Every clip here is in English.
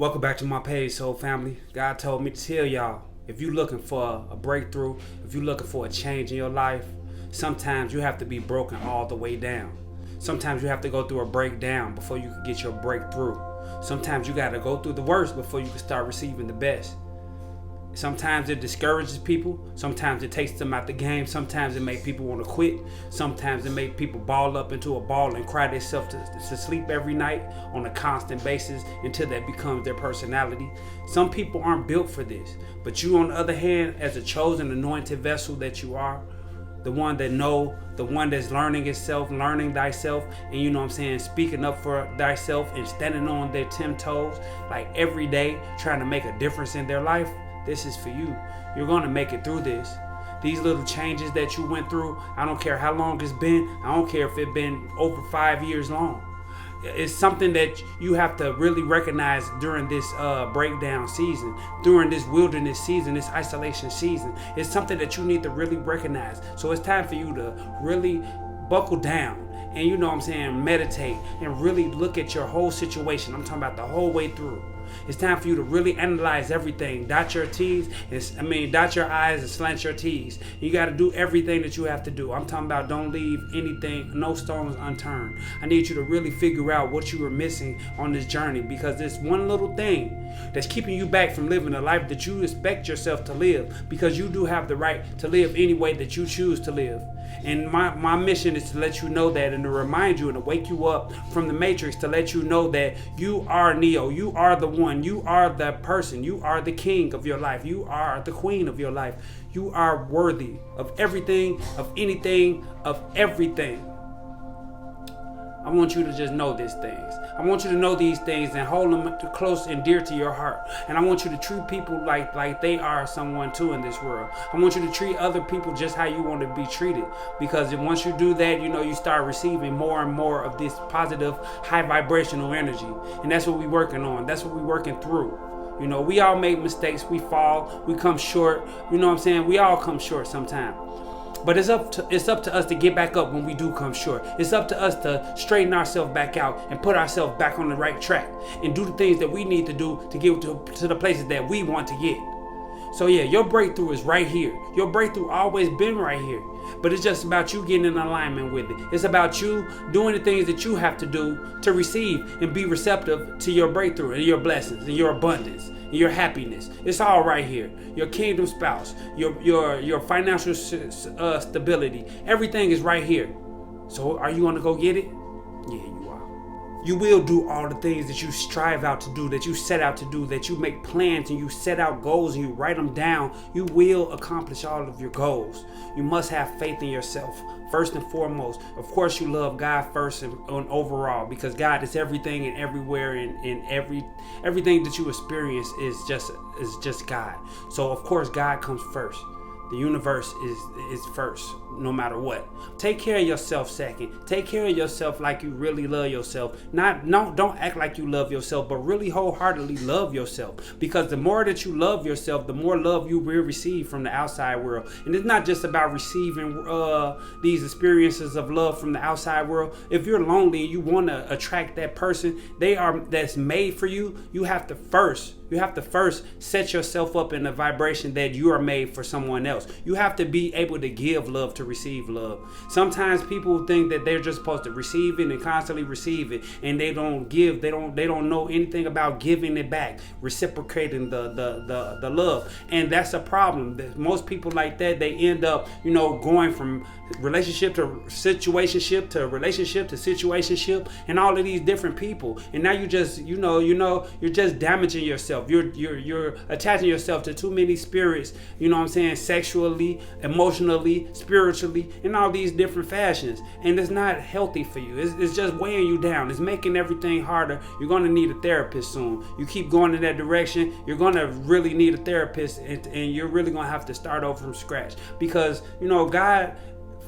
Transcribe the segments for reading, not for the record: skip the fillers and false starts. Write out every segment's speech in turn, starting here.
Welcome back to my page, soul family. God told me to tell y'all, if you're looking for a breakthrough, if you're looking for a change in your life, sometimes you have to be broken all the way down. Sometimes you have to go through a breakdown before you can get your breakthrough. Sometimes you got to go through the worst before you can start receiving the best. Sometimes it discourages people. Sometimes it takes them out the game. Sometimes it makes people want to quit. Sometimes it makes people ball up into a ball and cry themselves to sleep every night on a constant basis until that becomes their personality. Some people aren't built for this. But you, on the other hand, as a chosen, anointed vessel that you are, the one that know, the one that's learning itself, learning thyself, and speaking up for thyself and standing on their 10 toes, like every day, trying to make a difference in their life. This is for you. You're going to make it through this. These little changes that you went through, I don't care how long it's been. I don't care if it's been over 5 years long. It's something that you have to really recognize during this breakdown season, during this wilderness season, this isolation season. It's something that you need to really recognize. So it's time for you to really buckle down and meditate and really look at your whole situation. I'm talking about the whole way through. It's time for you to really analyze everything. Dot your T's, dot your I's and slant your T's. You got to do everything that you have to do. I'm talking about don't leave anything, no stones unturned. I need you to really figure out what you were missing on this journey, because there's one little thing that's keeping you back from living the life that you expect yourself to live, because you do have the right to live any way that you choose to live. And my mission is to let you know that, and to remind you and to wake you up from the matrix, to let you know that you are Neo. You are the one. You are the person. You are the king of your life. You are the queen of your life. You are worthy of everything, of anything, of everything. I want you to just know these things. I want you to know these things and hold them close and dear to your heart. And I want you to treat people like they are someone too in this world. I want you to treat other people just how you want to be treated. Because once you do that, you start receiving more and more of this positive, high vibrational energy. And that's what we're working on. That's what we're working through. We all make mistakes. We fall. We come short. We all come short sometimes. But it's up to us to get back up when we do come short. It's up to us to straighten ourselves back out and put ourselves back on the right track and do the things that we need to do to get to the places that we want to get. So yeah, your breakthrough is right here. Your breakthrough always been right here. But it's just about you getting in alignment with it. It's about you doing the things that you have to do to receive and be receptive to your breakthrough and your blessings and your abundance and your happiness. It's all right here. Your kingdom spouse, your financial stability, everything is right here. So are you going to go get it? Yeah, you are. You will do all the things that you strive out to do, that you set out to do, that you make plans and you set out goals and you write them down. You will accomplish all of your goals. You must have faith in yourself, first and foremost. Of course, you love God first and overall, because God is everything and everywhere, and everything that you experience is just God. So of course, God comes first. The universe is first, no matter what. Take care of yourself second. Take care of yourself like you really love yourself. Don't act like you love yourself, but really wholeheartedly love yourself. Because the more that you love yourself, the more love you will receive from the outside world. And it's not just about receiving these experiences of love from the outside world. If you're lonely and you want to attract that person that's made for you, you have to first set yourself up in a vibration that you are made for someone else. You have to be able to give love to receive love. Sometimes people think that they're just supposed to receive it and constantly receive it, and they don't give. They don't know anything about giving it back, reciprocating the love. And that's a problem. Most people like that, they end up, going from relationship to situationship to relationship to situationship, and all of these different people. And now you just, you're just damaging yourself. You're attaching yourself to too many spirits, sexually, emotionally, spiritually, in all these different fashions. And it's not healthy for you. It's just weighing you down. It's making everything harder. You're going to need a therapist soon. You keep going in that direction, you're going to really need a therapist, and you're really going to have to start over from scratch. Because, God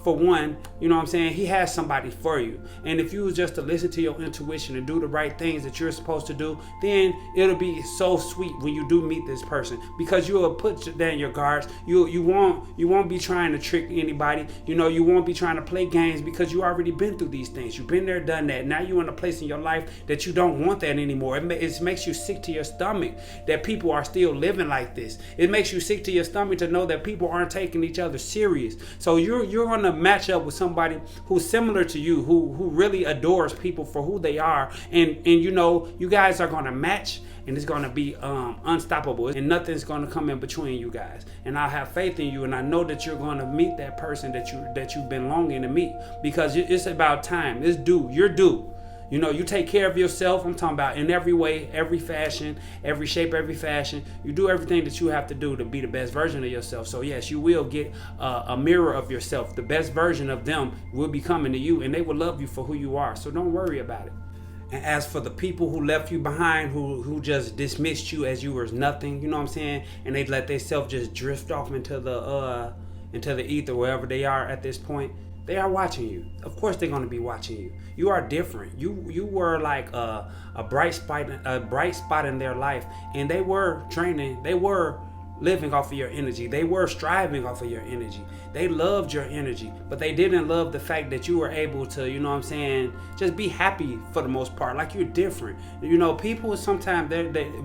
for one, you know what I'm saying, he has somebody for you. And if you was just to listen to your intuition and do the right things that you're supposed to do, then it'll be so sweet when you do meet this person, because you will put down your guards. You won't be trying to trick anybody. You know, you won't be trying to play games, because you already been through these things. You've been there, done that. Now you're in a place in your life that you don't want that anymore. It makes you sick to your stomach that people are still living like this. It makes you sick to your stomach to know that people aren't taking each other serious. So you're gonna match up with somebody who's similar to you, who really adores people for who they are, and you know, you guys are gonna match, and it's gonna be unstoppable, and nothing's gonna come in between you guys. And I have faith in you, and I know that you're gonna meet that person that you've been longing to meet, because it's about time. It's due. You're due. You know, you take care of yourself. I'm talking about in every way, every fashion, every shape, every fashion. You do everything that you have to do to be the best version of yourself. So yes, you will get a mirror of yourself. The best version of them will be coming to you, and they will love you for who you are. So don't worry about it. And as for the people who left you behind, who just dismissed you as you were nothing, you know what I'm saying, and they let themselves just drift off into the ether, wherever they are at this point, they are watching you. Of course, they're going to be watching you. You are different. You were like a bright spot in their life, and they were training. They were living off of your energy. They were striving off of your energy. They loved your energy, but they didn't love the fact that you were able to, you know what I'm saying, just be happy for the most part. Like, you're different. You know, people sometimes,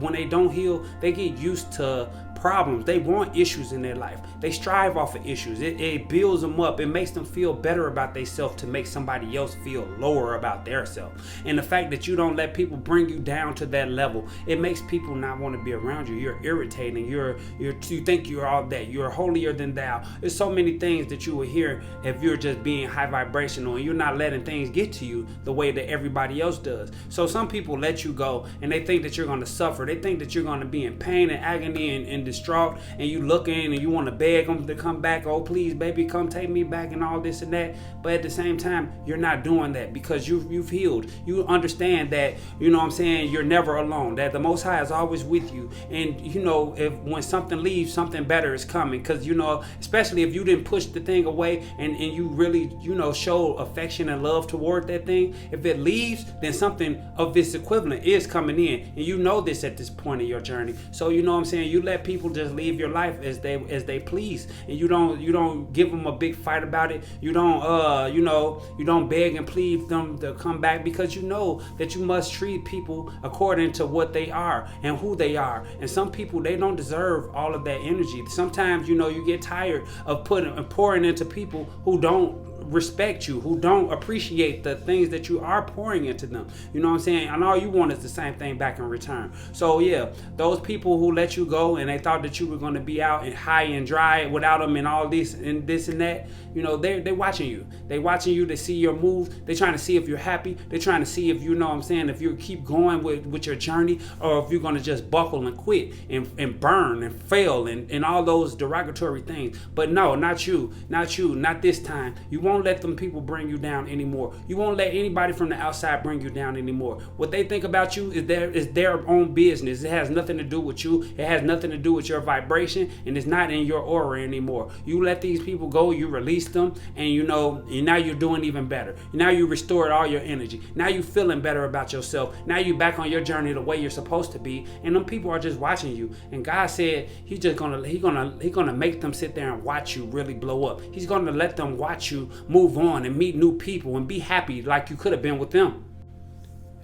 when they don't heal, they get used to problems. They want issues in their life. They strive off of issues. It builds them up. It makes them feel better about themselves to make somebody else feel lower about their self. And the fact that you don't let people bring you down to that level, it makes people not want to be around you. You're irritating. You think you're all that. You're holier than thou. There's so many things that you will hear if you're just being high vibrational and you're not letting things get to you the way that everybody else does. So some people let you go, and they think that you're going to suffer. They think that you're going to be in pain and agony and distraught, and you looking and you want to beg them to come back. Oh, please, baby, come take me back, and all this and that. But at the same time, you're not doing that, because you've healed. You understand that, you know what I'm saying, you're never alone, that the Most High is always with you. And you know, when something leaves, something better is coming. Because, you know, especially if you didn't push the thing away and you really, you know, show affection and love toward that thing, if it leaves, then something of its equivalent is coming in. And you know this at this point in your journey. So, you know what I'm saying, you let people just leave your life as they please, and you don't give them a big fight about it. You don't you don't beg and plead them to come back, because you know that you must treat people according to what they are and who they are. And some people, they don't deserve all of that energy. Sometimes, you know, you get tired of pouring into people who don't respect you, who don't appreciate the things that you are pouring into them. You know what I'm saying? And all you want is the same thing back in return. So yeah, those people who let you go and they thought that you were going to be out and high and dry without them and all this and that, you know, they're watching you. They watching you to see your moves. They're trying to see if you're happy. They're trying to see if, you know what I'm saying, if you keep going with your journey, or if you're going to just buckle and quit and burn and fail and all those derogatory things. But no, not you, not this time. You won't let them people bring you down anymore. You won't let anybody from the outside bring you down anymore. What they think about you is their own business. It has nothing to do with you. It has nothing to do with your vibration, and it's not in your aura anymore. You let these people go, you release them, and you know, and now you're doing even better. Now you restored all your energy. Now you feeling better about yourself. Now you back on your journey the way you're supposed to be, and them people are just watching you. And God said He's gonna make them sit there and watch you really blow up. He's gonna let them watch you move on and meet new people and be happy like you could have been with them.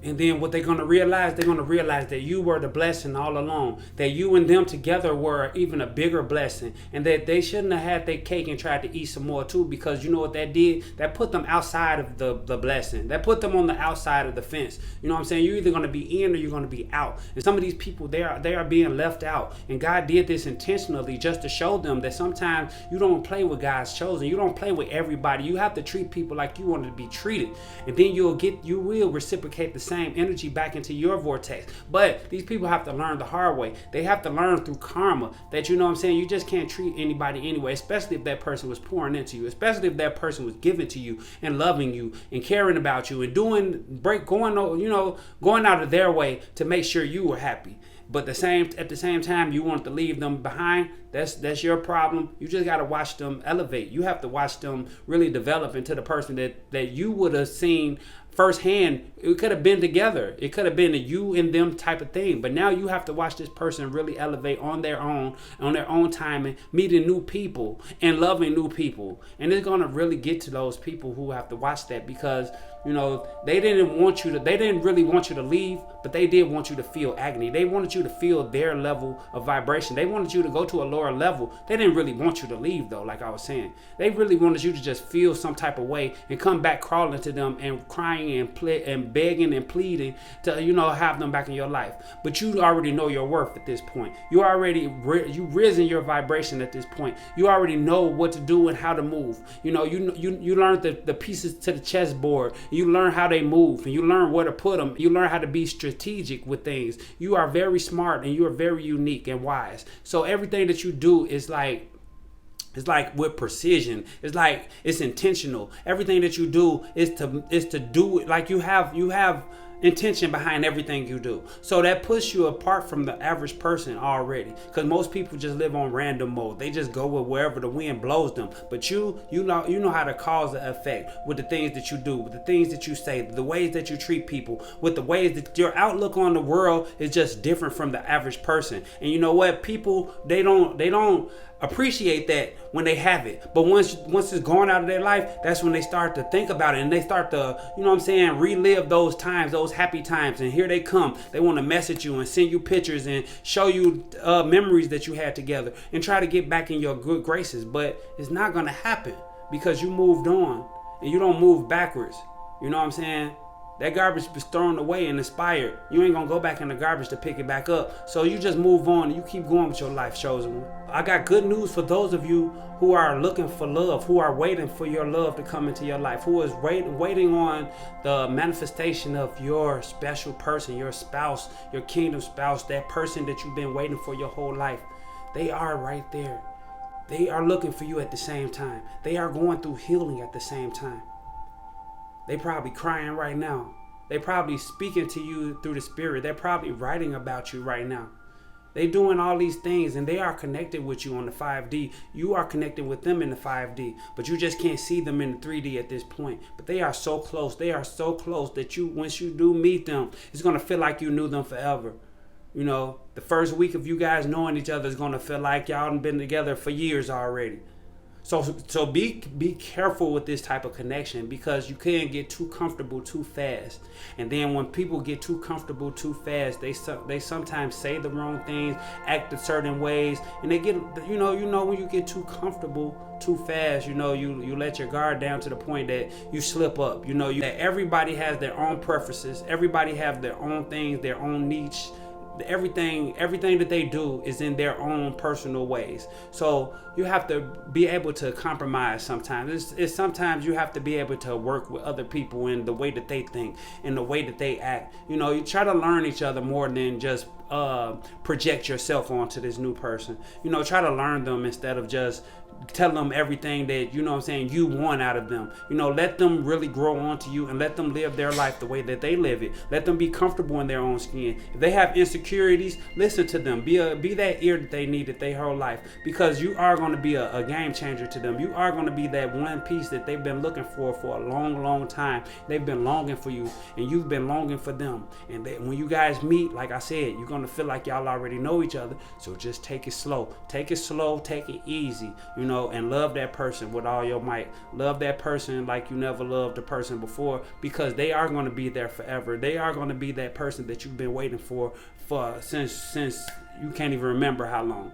And then what they're going to realize that you were the blessing all along, that you and them together were even a bigger blessing, and that they shouldn't have had their cake and tried to eat some more too, because you know what that did? That put them outside of the blessing. That put them on the outside of the fence. You know what I'm saying? You're either going to be in or you're going to be out. And some of these people, they are being left out. And God did this intentionally just to show them that sometimes you don't play with God's chosen. You don't play with everybody. You have to treat people like you want to be treated. And then you will reciprocate the same energy back into your vortex. But these people have to learn the hard way. They have to learn through karma that, you know what I'm saying, you just can't treat anybody anyway, especially if that person was pouring into you, especially if that person was giving to you and loving you and caring about you and going out of their way to make sure you were happy. But at the same time, you want to leave them behind. That's your problem. You just got to watch them elevate. You have to watch them really develop into the person that you would have seen firsthand. It could have been together. It could have been a you and them type of thing. But now you have to watch this person really elevate on their own time, and meeting new people and loving new people. And it's gonna really get to those people who have to watch that, because they didn't really want you to leave, but they did want you to feel agony. They wanted you to feel their level of vibration. They wanted you to go to a lower level. They didn't really want you to leave, though, like I was saying. They really wanted you to just feel some type of way and come back crawling to them and crying and begging and pleading to have them back in your life. But you already know your worth at this point. You risen your vibration at this point. You already know what to do and how to move. You learned the pieces to the chessboard. You learn how they move, and you learn where to put them. You learn how to be strategic with things. You are very smart, and you are very unique and wise. So everything that you do is like with precision. It's intentional. Everything that you do is to do it like you have intention behind everything you do. So that puts you apart from the average person already, because most people just live on random mode. They just go with wherever the wind blows them. But you know how to cause an effect with the things that you do, with the things that you say, the ways that you treat people, with the ways that your outlook on the world is just different from the average person. And you know what? People, they don't appreciate that when they have it, but once it's gone out of their life, that's when they start to think about it, and they start to relive those times, those happy times. And here they come. They want to message you and send you pictures and show you memories that you had together and try to get back in your good graces. But it's not going to happen, because you moved on and you don't move backwards. You know what I'm saying? That garbage was thrown away and inspired. You ain't gonna go back in the garbage to pick it back up. So you just move on and you keep going with your life, chosen one. I got good news for those of you who are looking for love, who are waiting for your love to come into your life, who is waiting on the manifestation of your special person, your spouse, your kingdom spouse, that person that you've been waiting for your whole life. They are right there. They are looking for you at the same time. They are going through healing at the same time. They probably crying right now. They probably speaking to you through the spirit. They're probably writing about you right now. They doing all these things, and they are connected with you on the 5D. You are connected with them in the 5D, but you just can't see them in the 3D at this point. But they are so close. They are so close that once you do meet them, it's going to feel like you knew them forever. The first week of you guys knowing each other is going to feel like y'all have been together for years already. So be careful with this type of connection, because you can't get too comfortable too fast. And then when people get too comfortable too fast, they sometimes say the wrong things, act in certain ways, and they get when you get too comfortable too fast, you let your guard down to the point that you slip up. That everybody has their own preferences, everybody have their own things, their own niche. Everything that they do is in their own personal ways. So you have to be able to compromise sometimes. It's sometimes you have to be able to work with other people in the way that they think, in the way that they act. You try to learn each other more than just project yourself onto this new person. Try to learn them instead of just tell them everything that you want out of them. Let them really grow onto you, and let them live their life the way that they live it. Let them be comfortable in their own skin. If they have insecurities, listen to them. Be that ear that they needed their whole life, because you are going to be a game changer to them. You are going to be that one piece that they've been looking for a long time. They've been longing for you, and you've been longing for them. And when you guys meet, like I said, you're going to feel like y'all already know each other. So just take it slow, take it easy, and love that person with all your might. Love that person like you never loved a person before, because they are going to be there forever. They are going to be that person that you've been waiting for since you can't even remember how long,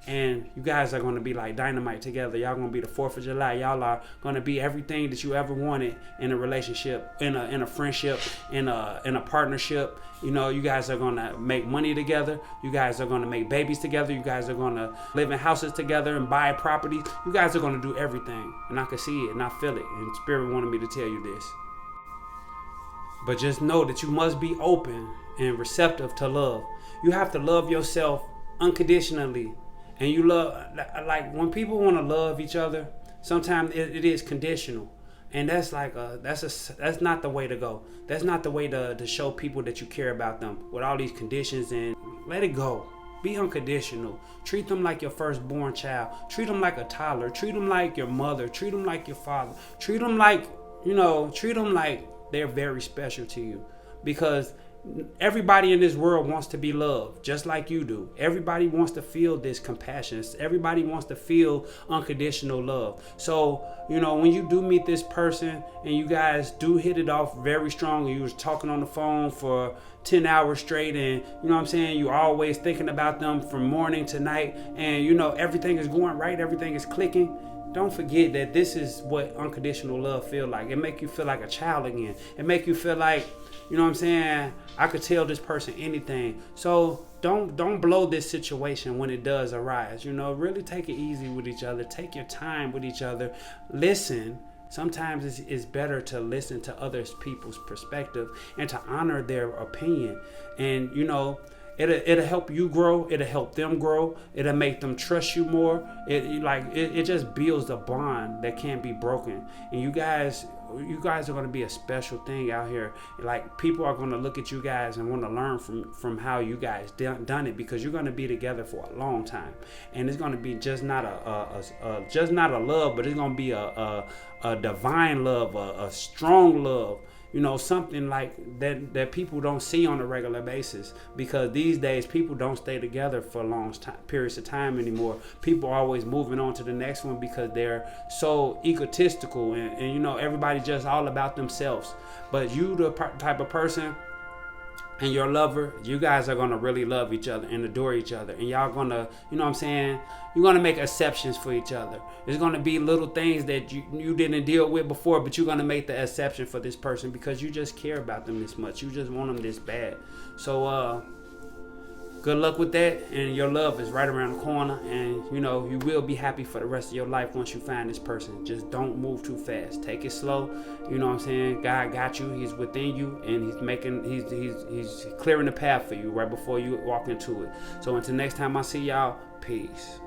And you guys are going to be like dynamite together. Y'all going to be the 4th of July. Y'all are going to be everything that you ever wanted in a relationship, in a friendship, in a partnership. You guys are going to make money together. You guys are going to make babies together. You guys are going to live in houses together and buy properties. You guys are going to do everything. And I can see it and I feel it. And Spirit wanted me to tell you this. But just know that you must be open and receptive to love. You have to love yourself unconditionally. And you love, like when people want to love each other, sometimes it is conditional. And that's like that's not the way to go. That's not the way to show people that you care about them with all these conditions. And let it go. Be unconditional. Treat them like your firstborn child. Treat them like a toddler. Treat them like your mother. Treat them like your father. Treat them like, treat them like they're very special to you. Because everybody in this world wants to be loved, just like you do. Everybody wants to feel this compassion. Everybody wants to feel unconditional love. So, when you do meet this person and you guys do hit it off very strong, and you was talking on the phone for 10 hours straight, and you're always thinking about them from morning to night, and everything is going right, everything is clicking. Don't forget that this is what unconditional love feel like. It make you feel like a child again. It make you feel like, I could tell this person anything. So don't blow this situation when it does arise. Really take it easy with each other. Take your time with each other. Listen. Sometimes it's better to listen to other people's perspective and to honor their opinion. And it'll help you grow. It'll help them grow. It'll make them trust you more. It just builds a bond that can't be broken. And you guys are going to be a special thing out here. Like, people are going to look at you guys and want to learn from how you guys done it, because you're going to be together for a long time. And it's going to be just not a love, but it's going to be a divine love, a strong love. Something like that people don't see on a regular basis, because these days people don't stay together for long periods of time anymore. People are always moving on to the next one because they're so egotistical, and everybody just all about themselves. But you, the type of person, and your lover, you guys are going to really love each other and adore each other. And y'all going to, you're going to make exceptions for each other. There's going to be little things that you didn't deal with before, but you're going to make the exception for this person because you just care about them this much. You just want them this bad. So, good luck with that. And your love is right around the corner. And, you will be happy for the rest of your life once you find this person. Just don't move too fast. Take it slow. God got you. He's within you. And he's clearing the path for you right before you walk into it. So until next time I see y'all, peace.